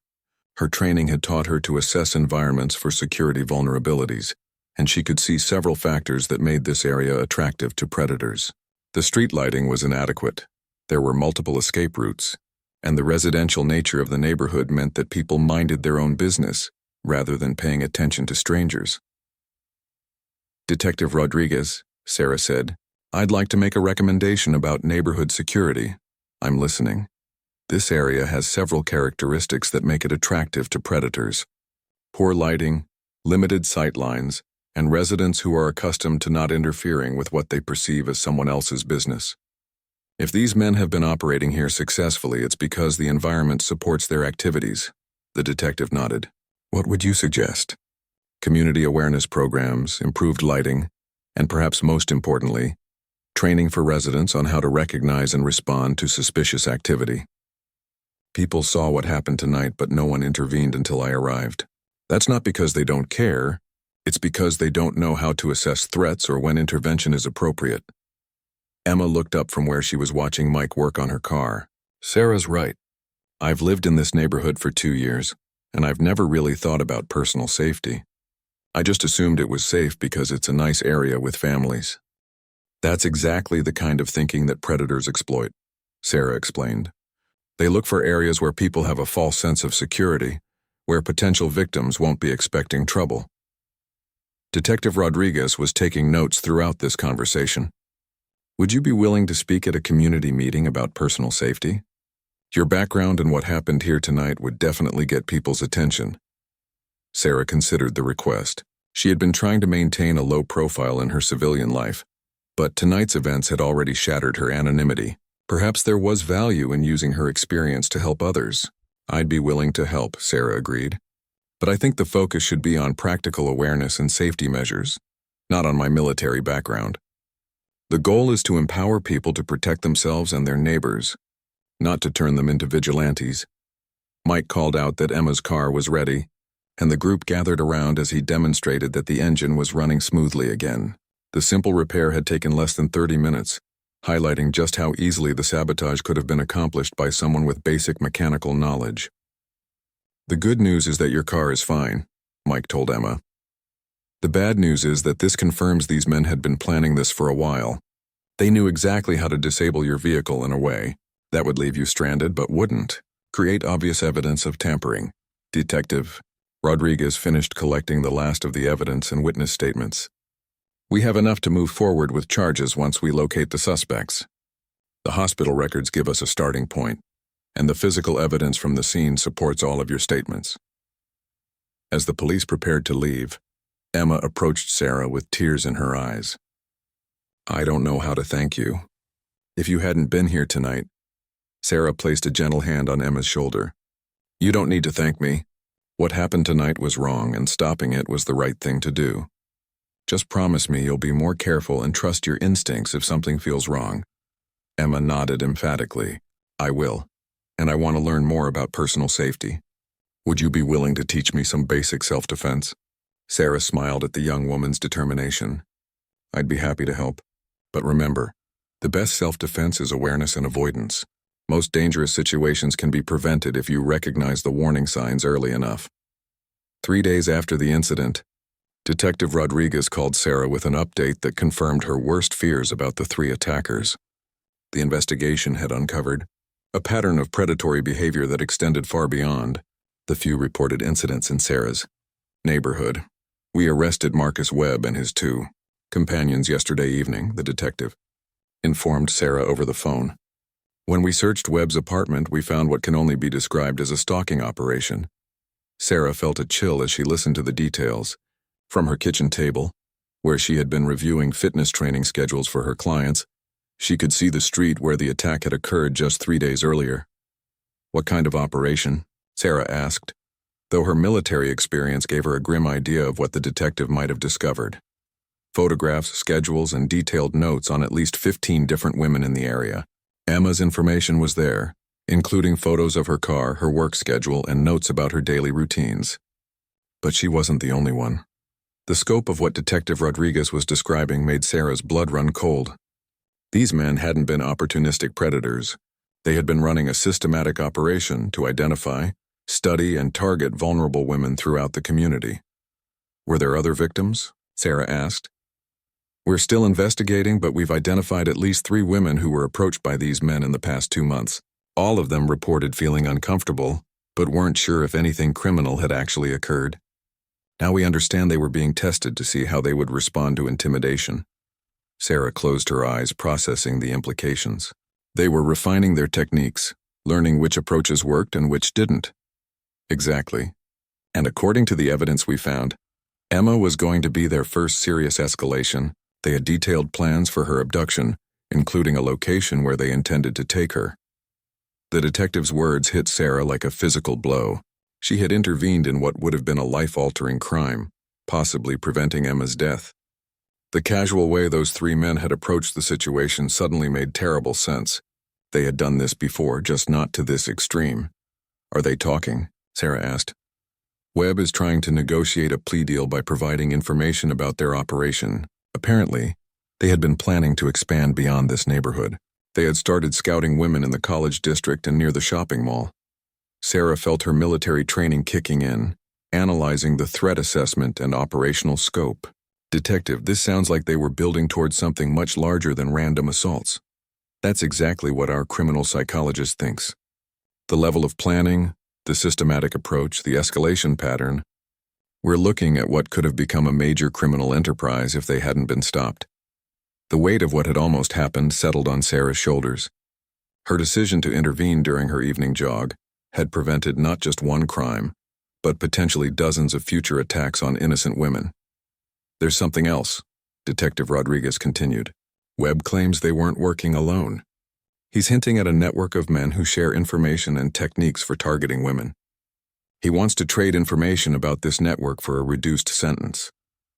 Her training had taught her to assess environments for security vulnerabilities, and she could see several factors that made this area attractive to predators. The street lighting was inadequate. There were multiple escape routes, and the residential nature of the neighborhood meant that people minded their own business rather than paying attention to strangers. Detective Rodriguez, Sarah said, I'd like to make a recommendation about neighborhood security. I'm listening. This area has several characteristics that make it attractive to predators. Poor lighting, limited sight lines, and residents who are accustomed to not interfering with what they perceive as someone else's business. If these men have been operating here successfully, it's because the environment supports their activities. The detective nodded. What would you suggest? Community awareness programs, improved lighting, and perhaps most importantly, training for residents on how to recognize and respond to suspicious activity. People saw what happened tonight, but no one intervened until I arrived. That's not because they don't care. It's because they don't know how to assess threats or when intervention is appropriate. Emma looked up from where she was watching Mike work on her car. Sarah's right. I've lived in this neighborhood for 2 years, and I've never really thought about personal safety. I just assumed it was safe because it's a nice area with families. That's exactly the kind of thinking that predators exploit, Sarah explained. They look for areas where people have a false sense of security, where potential victims won't be expecting trouble. Detective Rodriguez was taking notes throughout this conversation. Would you be willing to speak at a community meeting about personal safety? Your background and what happened here tonight would definitely get people's attention. Sarah considered the request. She had been trying to maintain a low profile in her civilian life, but tonight's events had already shattered her anonymity. Perhaps there was value in using her experience to help others. I'd be willing to help, Sarah agreed. But I think the focus should be on practical awareness and safety measures, not on my military background. The goal is to empower people to protect themselves and their neighbors, not to turn them into vigilantes. Mike called out that Emma's car was ready, and the group gathered around as he demonstrated that the engine was running smoothly again. The simple repair had taken less than 30 minutes, highlighting just how easily the sabotage could have been accomplished by someone with basic mechanical knowledge. The good news is that your car is fine, Mike told Emma. The bad news is that this confirms these men had been planning this for a while. They knew exactly how to disable your vehicle in a way that would leave you stranded but wouldn't create obvious evidence of tampering. Detective Rodriguez finished collecting the last of the evidence and witness statements. We have enough to move forward with charges once we locate the suspects. The hospital records give us a starting point, and the physical evidence from the scene supports all of your statements. As the police prepared to leave, Emma approached Sarah with tears in her eyes. I don't know how to thank you. If you hadn't been here tonight, Sarah placed a gentle hand on Emma's shoulder. You don't need to thank me. What happened tonight was wrong, and stopping it was the right thing to do. Just promise me you'll be more careful and trust your instincts if something feels wrong." Emma nodded emphatically. "I will. And I want to learn more about personal safety. Would you be willing to teach me some basic self-defense?" Sarah smiled at the young woman's determination. "I'd be happy to help. But remember, the best self-defense is awareness and avoidance. Most dangerous situations can be prevented if you recognize the warning signs early enough." 3 days after the incident, Detective Rodriguez called Sarah with an update that confirmed her worst fears about the 3 attackers. The investigation had uncovered a pattern of predatory behavior that extended far beyond the few reported incidents in Sarah's neighborhood. "We arrested Marcus Webb and his 2 companions yesterday evening," the detective informed Sarah over the phone. "When we searched Webb's apartment, we found what can only be described as a stalking operation." Sarah felt a chill as she listened to the details. From her kitchen table, where she had been reviewing fitness training schedules for her clients, she could see the street where the attack had occurred just 3 days earlier. "What kind of operation?" Sarah asked, though her military experience gave her a grim idea of what the detective might have discovered. Photographs, schedules, and detailed notes on at least 15 different women in the area. Emma's information was there, including photos of her car, her work schedule, and notes about her daily routines. But she wasn't the only one. The scope of what Detective Rodriguez was describing made Sarah's blood run cold. These men hadn't been opportunistic predators. They had been running a systematic operation to identify, study, and target vulnerable women throughout the community. "Were there other victims?" Sarah asked. "We're still investigating, but we've identified at least 3 women who were approached by these men in the past 2 months. All of them reported feeling uncomfortable, but weren't sure if anything criminal had actually occurred. Now we understand they were being tested to see how they would respond to intimidation." Sarah closed her eyes, processing the implications. They were refining their techniques, learning which approaches worked and which didn't. Exactly. And according to the evidence we found, Emma was going to be their first serious escalation. They had detailed plans for her abduction, including a location where they intended to take her. The detective's words hit Sarah like a physical blow. She had intervened in what would have been a life-altering crime, possibly preventing Emma's death. The casual way those 3 men had approached the situation suddenly made terrible sense. They had done this before, just not to this extreme. "Are they talking?" Sarah asked. "Webb is trying to negotiate a plea deal by providing information about their operation. Apparently, they had been planning to expand beyond this neighborhood. They had started scouting women in the college district and near the shopping mall." Sarah felt her military training kicking in, analyzing the threat assessment and operational scope. "Detective, this sounds like they were building towards something much larger than random assaults." "That's exactly what our criminal psychologist thinks. The level of planning, the systematic approach, the escalation pattern. We're looking at what could have become a major criminal enterprise if they hadn't been stopped." The weight of what had almost happened settled on Sarah's shoulders. Her decision to intervene during her evening jog had prevented not just one crime, but potentially dozens of future attacks on innocent women. "There's something else," Detective Rodriguez continued. "Webb claims they weren't working alone. He's hinting at a network of men who share information and techniques for targeting women. He wants to trade information about this network for a reduced sentence."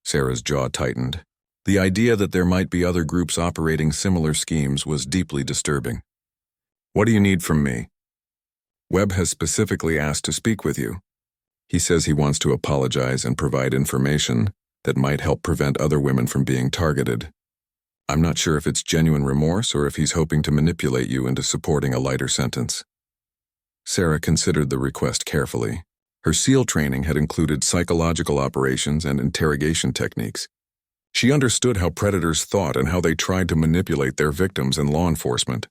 Sarah's jaw tightened. The idea that there might be other groups operating similar schemes was deeply disturbing. "What do you need from me?" "Webb has specifically asked to speak with you. He says he wants to apologize and provide information that might help prevent other women from being targeted. I'm not sure if it's genuine remorse or if he's hoping to manipulate you into supporting a lighter sentence." Sarah considered the request carefully. Her SEAL training had included psychological operations and interrogation techniques. She understood how predators thought and how they tried to manipulate their victims and law enforcement.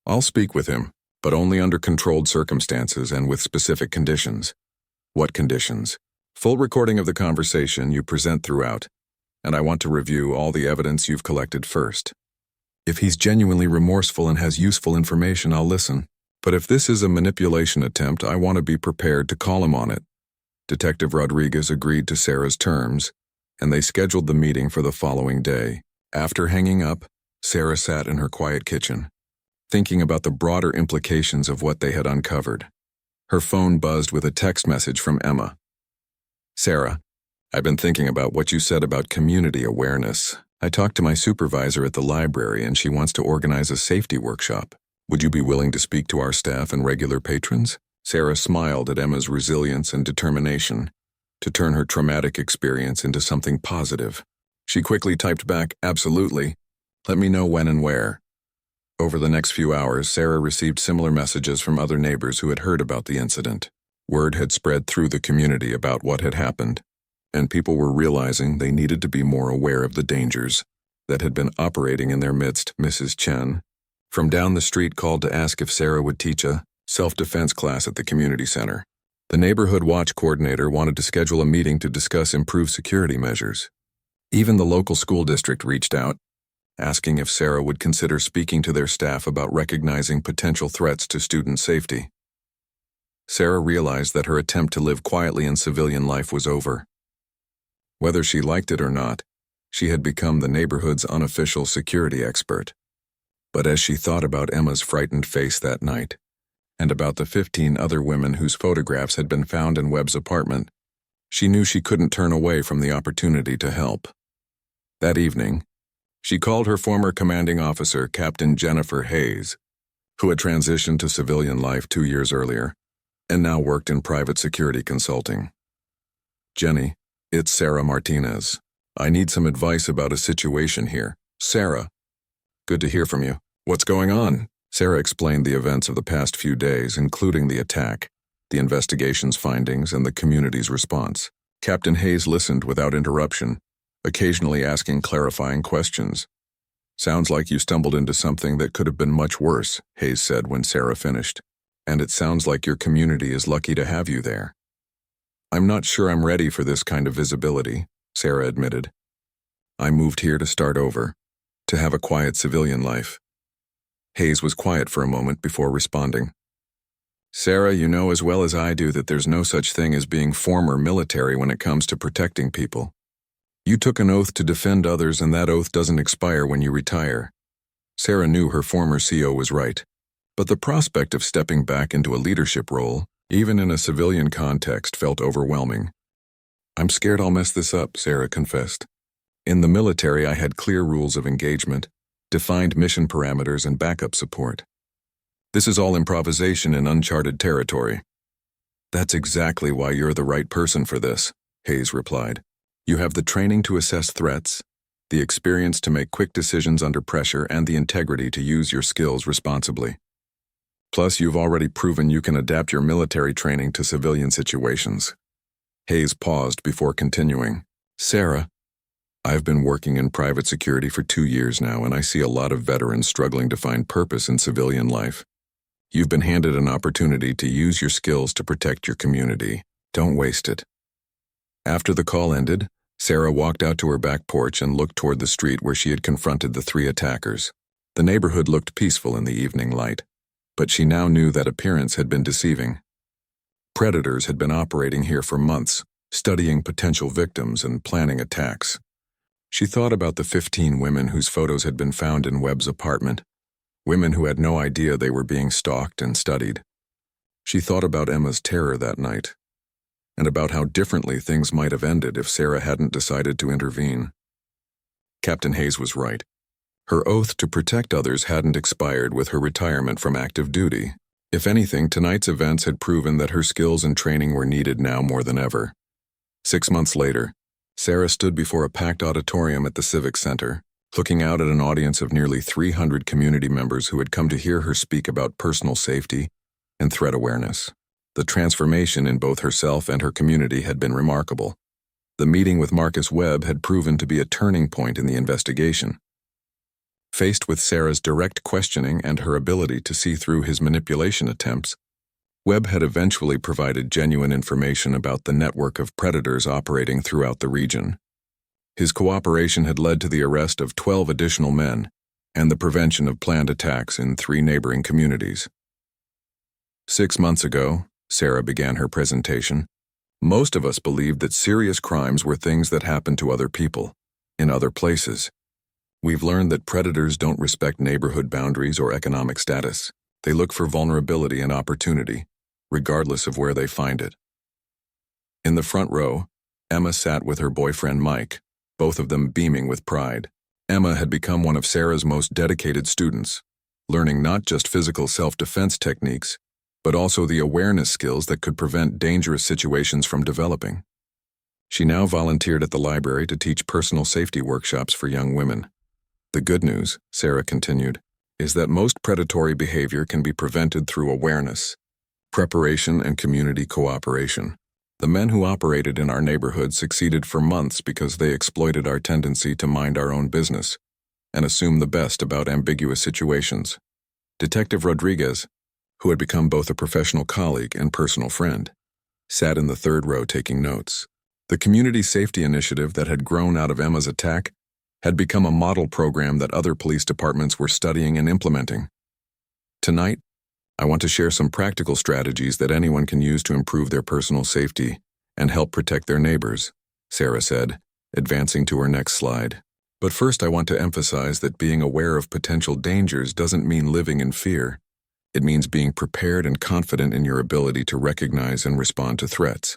"I'll speak with him, but only under controlled circumstances and with specific conditions." "What conditions?" "Full recording of the conversation you present throughout, and I want to review all the evidence you've collected first. If he's genuinely remorseful and has useful information, I'll listen. But if this is a manipulation attempt, I want to be prepared to call him on it." Detective Rodriguez agreed to Sarah's terms, and they scheduled the meeting for the following day. After hanging up, Sarah sat in her quiet kitchen, thinking about the broader implications of what they had uncovered. Her phone buzzed with a text message from Emma. "Sarah, I've been thinking about what you said about community awareness. I talked to my supervisor at the library and she wants to organize a safety workshop. Would you be willing to speak to our staff and regular patrons? Sarah smiled at Emma's resilience and determination to turn her traumatic experience into something positive. She quickly typed back, "Absolutely. Let me know when and where." Over the next few hours, Sarah received similar messages from other neighbors who had heard about the incident. Word had spread through the community about what had happened, and people were realizing they needed to be more aware of the dangers that had been operating in their midst. Mrs. Chen, from down the street, called to ask if Sarah would teach a self-defense class at the community center. The neighborhood watch coordinator wanted to schedule a meeting to discuss improved security measures. Even the local school district reached out, asking if Sarah would consider speaking to their staff about recognizing potential threats to student safety. Sarah realized that her attempt to live quietly in civilian life was over. Whether she liked it or not, she had become the neighborhood's unofficial security expert. But as she thought about Emma's frightened face that night, and about the 15 other women whose photographs had been found in Webb's apartment, she knew she couldn't turn away from the opportunity to help. That evening, she called her former commanding officer, Captain Jennifer Hayes, who had transitioned to civilian life 2 years earlier, and now worked in private security consulting. "Jenny, it's Sarah Martinez. I need some advice about a situation here." "Sarah, good to hear from you. What's going on?" Sarah explained the events of the past few days, including the attack, the investigation's findings, and the community's response. Captain Hayes listened without interruption, occasionally asking clarifying questions. "Sounds like you stumbled into something that could have been much worse," Hayes said when Sarah finished. "And it sounds like your community is lucky to have you there." "I'm not sure I'm ready for this kind of visibility," Sarah admitted. "I moved here to start over, to have a quiet civilian life." Hayes was quiet for a moment before responding. "Sarah, you know as well as I do that there's no such thing as being former military when it comes to protecting people. You took an oath to defend others, and that oath doesn't expire when you retire." Sarah knew her former CO was right, but the prospect of stepping back into a leadership role, even in a civilian context, felt overwhelming. "I'm scared I'll mess this up," Sarah confessed. "In the military, I had clear rules of engagement, defined mission parameters, and backup support. This is all improvisation in uncharted territory." "That's exactly why you're the right person for this," Hayes replied. "You have the training to assess threats, the experience to make quick decisions under pressure, and the integrity to use your skills responsibly. Plus, you've already proven you can adapt your military training to civilian situations." Hayes paused before continuing. "Sarah, I've been working in private security for 2 years now, and I see a lot of veterans struggling to find purpose in civilian life. You've been handed an opportunity to use your skills to protect your community. Don't waste it." After the call ended, Sarah walked out to her back porch and looked toward the street where she had confronted the 3 attackers. The neighborhood looked peaceful in the evening light, but she now knew that appearance had been deceiving. Predators had been operating here for months, studying potential victims and planning attacks. She thought about the 15 women whose photos had been found in Webb's apartment, women who had no idea they were being stalked and studied. She thought about Emma's terror that night, and about how differently things might have ended if Sarah hadn't decided to intervene. Captain Hayes was right. Her oath to protect others hadn't expired with her retirement from active duty. If anything, tonight's events had proven that her skills and training were needed now more than ever. 6 months later, Sarah stood before a packed auditorium at the Civic Center, looking out at an audience of nearly 300 community members who had come to hear her speak about personal safety and threat awareness. The transformation in both herself and her community had been remarkable. The meeting with Marcus Webb had proven to be a turning point in the investigation. Faced with Sarah's direct questioning and her ability to see through his manipulation attempts, Webb had eventually provided genuine information about the network of predators operating throughout the region. His cooperation had led to the arrest of 12 additional men and the prevention of planned attacks in 3 neighboring communities. 6 months ago, Sarah began her presentation, most of us believed that serious crimes were things that happened to other people, in other places. We've learned that predators don't respect neighborhood boundaries or economic status. They look for vulnerability and opportunity, regardless of where they find it. In the front row, Emma sat with her boyfriend Mike, both of them beaming with pride. Emma had become one of Sarah's most dedicated students, learning not just physical self-defense techniques, but also the awareness skills that could prevent dangerous situations from developing. She now volunteered at the library to teach personal safety workshops for young women. The good news, Sarah continued, is that most predatory behavior can be prevented through awareness, preparation, and community cooperation. The men who operated in our neighborhood succeeded for months because they exploited our tendency to mind our own business and assume the best about ambiguous situations. Detective Rodriguez, who had become both a professional colleague and personal friend, sat in the third row taking notes. The community safety initiative that had grown out of Emma's attack had become a model program that other police departments were studying and implementing. Tonight, I want to share some practical strategies that anyone can use to improve their personal safety and help protect their neighbors, Sarah said, advancing to her next slide. But first, I want to emphasize that being aware of potential dangers doesn't mean living in fear. It means being prepared and confident in your ability to recognize and respond to threats.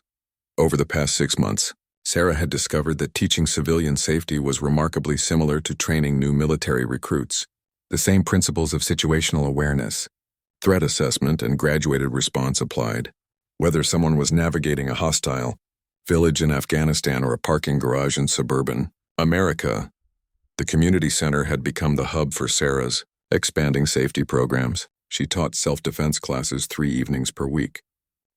Over the past 6 months, Sarah had discovered that teaching civilian safety was remarkably similar to training new military recruits. The same principles of situational awareness, threat assessment, and graduated response applied. Whether someone was navigating a hostile village in Afghanistan or a parking garage in suburban America, the community center had become the hub for Sarah's expanding safety programs. She taught self-defense classes 3 evenings per week,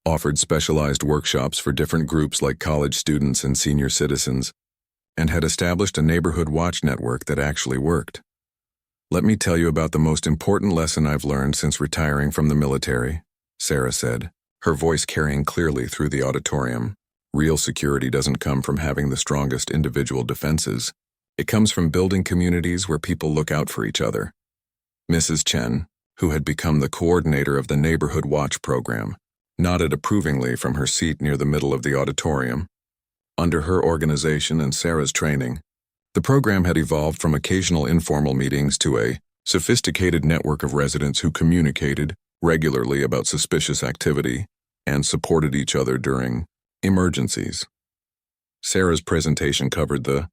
offered specialized workshops for different groups like college students and senior citizens, and had established a neighborhood watch network that actually worked. Let me tell you about the most important lesson I've learned since retiring from the military, Sarah said, her voice carrying clearly through the auditorium. Real security doesn't come from having the strongest individual defenses. It comes from building communities where people look out for each other. Mrs. Chen, who had become the coordinator of the Neighborhood Watch program, nodded approvingly from her seat near the middle of the auditorium. Under her organization and Sarah's training, the program had evolved from occasional informal meetings to a sophisticated network of residents who communicated regularly about suspicious activity and supported each other during emergencies. Sarah's presentation covered the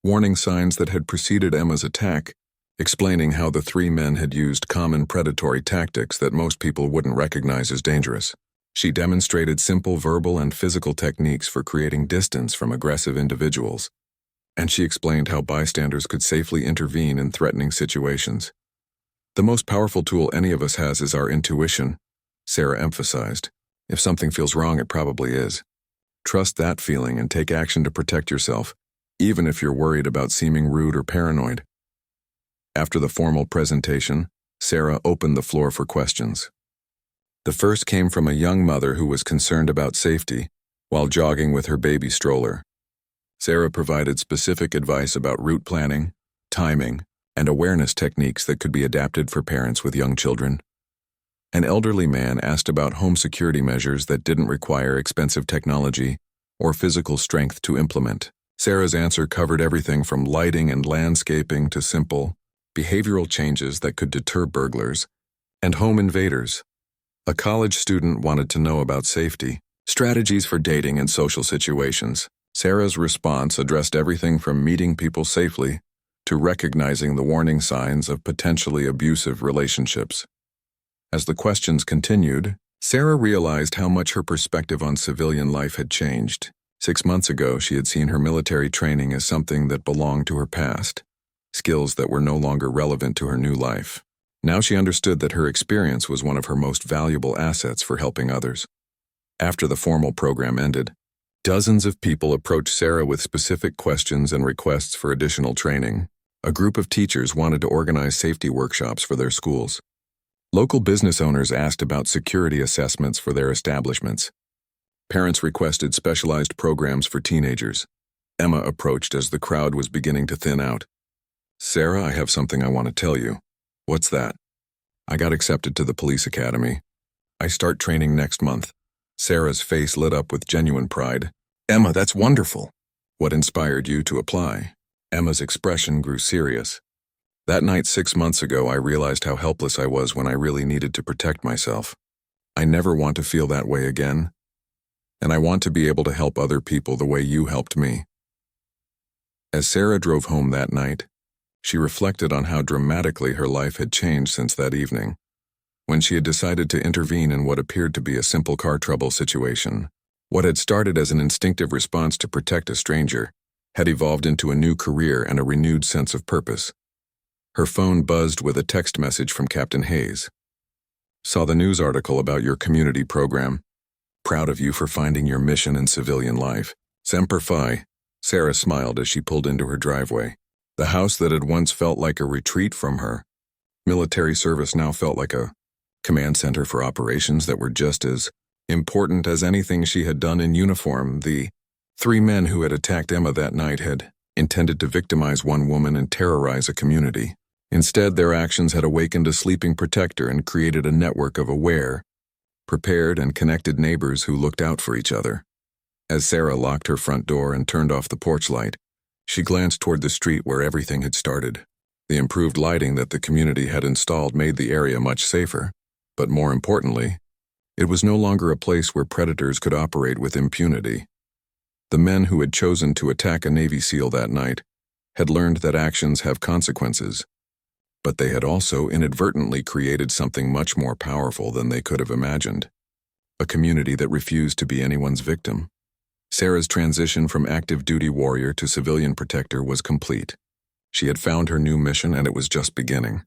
warning signs that had preceded Emma's attack, explaining how the 3 men had used common predatory tactics that most people wouldn't recognize as dangerous. She demonstrated simple verbal and physical techniques for creating distance from aggressive individuals, and she explained how bystanders could safely intervene in threatening situations. The most powerful tool any of us has is our intuition, Sarah emphasized. If something feels wrong, it probably is. Trust that feeling and take action to protect yourself, even if you're worried about seeming rude or paranoid. After the formal presentation, Sarah opened the floor for questions. The first came from a young mother who was concerned about safety while jogging with her baby stroller. Sarah provided specific advice about route planning, timing, and awareness techniques that could be adapted for parents with young children. An elderly man asked about home security measures that didn't require expensive technology or physical strength to implement. Sarah's answer covered everything from lighting and landscaping to simple, behavioral changes that could deter burglars and home invaders. A college student wanted to know about safety, strategies for dating and social situations. Sarah's response addressed everything from meeting people safely to recognizing the warning signs of potentially abusive relationships. As the questions continued, Sarah realized how much her perspective on civilian life had changed. 6 months ago, she had seen her military training as something that belonged to her past, skills that were no longer relevant to her new life. Now she understood that her experience was one of her most valuable assets for helping others. After the formal program ended, dozens of people approached Sarah with specific questions and requests for additional training. A group of teachers wanted to organize safety workshops for their schools. Local business owners asked about security assessments for their establishments. Parents requested specialized programs for teenagers. Emma approached as the crowd was beginning to thin out. "Sarah, I have something I want to tell you." "What's that?" "I got accepted to the police academy. I start training next month." Sarah's face lit up with genuine pride. "Emma, that's wonderful. What inspired you to apply?" Emma's expression grew serious. "That night 6 months ago, I realized how helpless I was when I really needed to protect myself. I never want to feel that way again. and I want to be able to help other people the way you helped me." As Sarah drove home that night, she reflected on how dramatically her life had changed since that evening, when she had decided to intervene in what appeared to be a simple car trouble situation. What had started as an instinctive response to protect a stranger had evolved into a new career and a renewed sense of purpose. Her phone buzzed with a text message from Captain Hayes. "Saw the news article about your community program. Proud of you for finding your mission in civilian life. Semper Fi." Sarah smiled as she pulled into her driveway. The house that had once felt like a retreat from her military service now felt like a command center for operations that were just as important as anything she had done in uniform. The 3 men who had attacked Emma that night had intended to victimize one woman and terrorize a community. Instead, their actions had awakened a sleeping protector and created a network of aware, prepared, and connected neighbors who looked out for each other. As Sarah locked her front door and turned off the porch light, she glanced toward the street where everything had started. The improved lighting that the community had installed made the area much safer, but more importantly, it was no longer a place where predators could operate with impunity. The men who had chosen to attack a Navy SEAL that night had learned that actions have consequences, but they had also inadvertently created something much more powerful than they could have imagined: a community that refused to be anyone's victim. Sarah's transition from active duty warrior to civilian protector was complete. She had found her new mission, and it was just beginning.